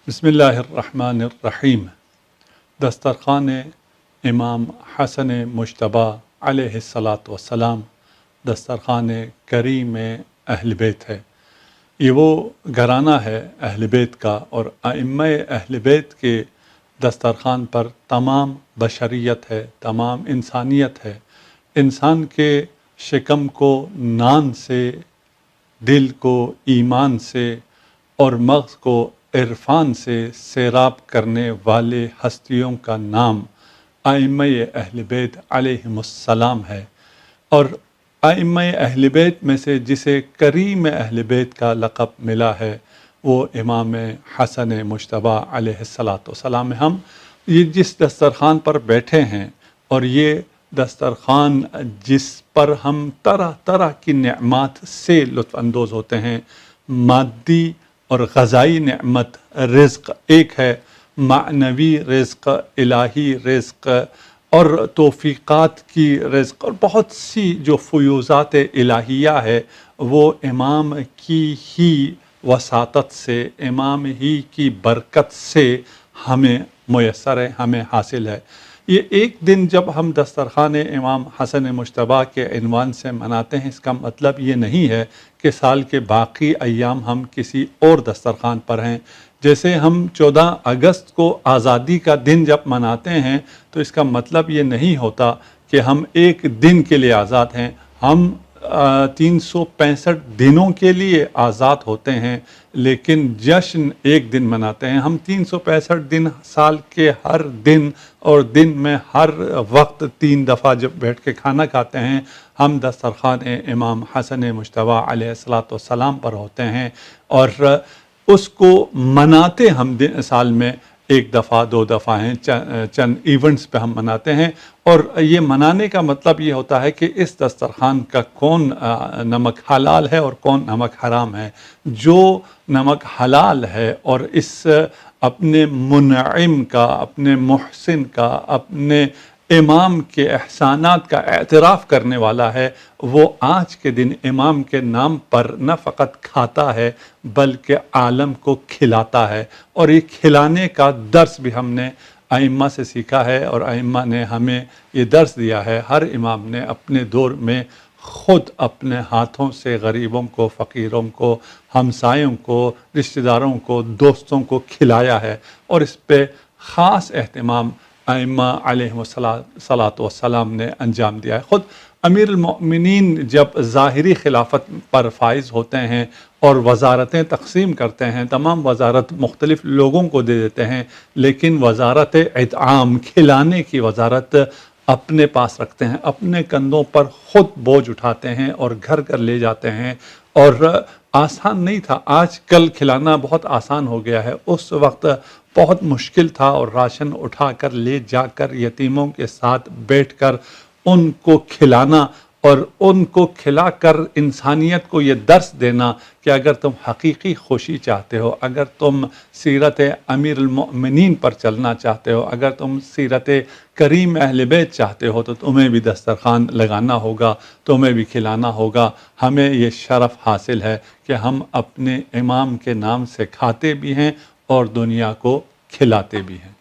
بسم الرحمن الرحیم۔ دسترخوان امام حسن مجتبی علیہ الصلاۃ والسلام دسترخوان کریم اہل بیت ہے۔ یہ وہ گھرانہ ہے اہل بیت کا، اور ائمہ اہل بیت کے دسترخوان پر تمام بشریت ہے، تمام انسانیت ہے۔ انسان کے شکم کو نان سے، دل کو ایمان سے اور مغز کو عرفان سے سیراب کرنے والے ہستیوں کا نام ائمہ اہل بیت علیہم السلام ہے، اور ائمہ اہل بیت میں سے جسے کریم اہل بیت کا لقب ملا ہے وہ امام حسن مجتبی علیہ الصلاۃ والسلام۔ ہم یہ جس دسترخوان پر بیٹھے ہیں، اور یہ دسترخوان جس پر ہم طرح طرح کی نعمات سے لطف اندوز ہوتے ہیں، مادی اور غذائی نعمت رزق ایک ہے، معنوی رزق، الہی رزق اور توفیقات کی رزق اور بہت سی جو فیوضات الہیہ ہے، وہ امام کی ہی وساطت سے، امام ہی کی برکت سے ہمیں میسر ہے، ہمیں حاصل ہے۔ یہ ایک دن جب ہم دسترخوان امام حسن مجتبی کے عنوان سے مناتے ہیں، اس کا مطلب یہ نہیں ہے کہ سال کے باقی ایام ہم کسی اور دسترخوان پر ہیں۔ جیسے ہم 14 اگست کو آزادی کا دن جب مناتے ہیں تو اس کا مطلب یہ نہیں ہوتا کہ ہم ایک دن کے لیے آزاد ہیں، ہم 365 دنوں کے لیے آزاد ہوتے ہیں، لیکن جشن ایک دن مناتے ہیں۔ ہم 365 دن سال کے ہر دن اور دن میں ہر وقت 3 دفعہ جب بیٹھ کے کھانا کھاتے ہیں، ہم دسترخوان امام حسن مجتبی علیہ الصلاۃ والسلام پر ہوتے ہیں، اور اس کو مناتے ہم سال میں 1 دفعہ 2 دفعہ ہیں، چند ایونٹس پہ ہم مناتے ہیں۔ اور یہ منانے کا مطلب یہ ہوتا ہے کہ اس دسترخوان کا کون نمک حلال ہے اور کون نمک حرام ہے۔ جو نمک حلال ہے اور اس اپنے منعم کا، اپنے محسن کا، اپنے امام کے احسانات کا اعتراف کرنے والا ہے، وہ آج کے دن امام کے نام پر نہ فقط کھاتا ہے بلکہ عالم کو کھلاتا ہے۔ اور یہ کھلانے کا درس بھی ہم نے ائمہ سے سیکھا ہے، اور ائمہ نے ہمیں یہ درس دیا ہے۔ ہر امام نے اپنے دور میں خود اپنے ہاتھوں سے غریبوں کو، فقیروں کو، ہمسایوں کو، رشتہ داروں کو، دوستوں کو کھلایا ہے، اور اس پہ خاص اہتمام ائمہ علیہ الصلاۃ والسلام نے انجام دیا ہے۔ خود امیر المؤمنین جب ظاہری خلافت پر فائز ہوتے ہیں اور وزارتیں تقسیم کرتے ہیں، تمام وزارت مختلف لوگوں کو دے دیتے ہیں، لیکن وزارت اطعام، کھلانے کی وزارت اپنے پاس رکھتے ہیں، اپنے کندھوں پر خود بوجھ اٹھاتے ہیں اور گھر گھر لے جاتے ہیں۔ اور آسان نہیں تھا، آج کل کھلانا بہت آسان ہو گیا ہے، اس وقت بہت مشکل تھا، اور راشن اٹھا کر لے جا کر یتیموں کے ساتھ بیٹھ کر ان کو کھلانا اور ان کو کھلا کر انسانیت کو یہ درس دینا کہ اگر تم حقیقی خوشی چاہتے ہو، اگر تم سیرت امیر المؤمنین پر چلنا چاہتے ہو، اگر تم سیرت کریم اہل بیت چاہتے ہو، تو تمہیں بھی دسترخوان لگانا ہوگا، تمہیں بھی کھلانا ہوگا۔ ہمیں یہ شرف حاصل ہے کہ ہم اپنے امام کے نام سے کھاتے بھی ہیں اور دنیا کو کھلاتے بھی ہیں۔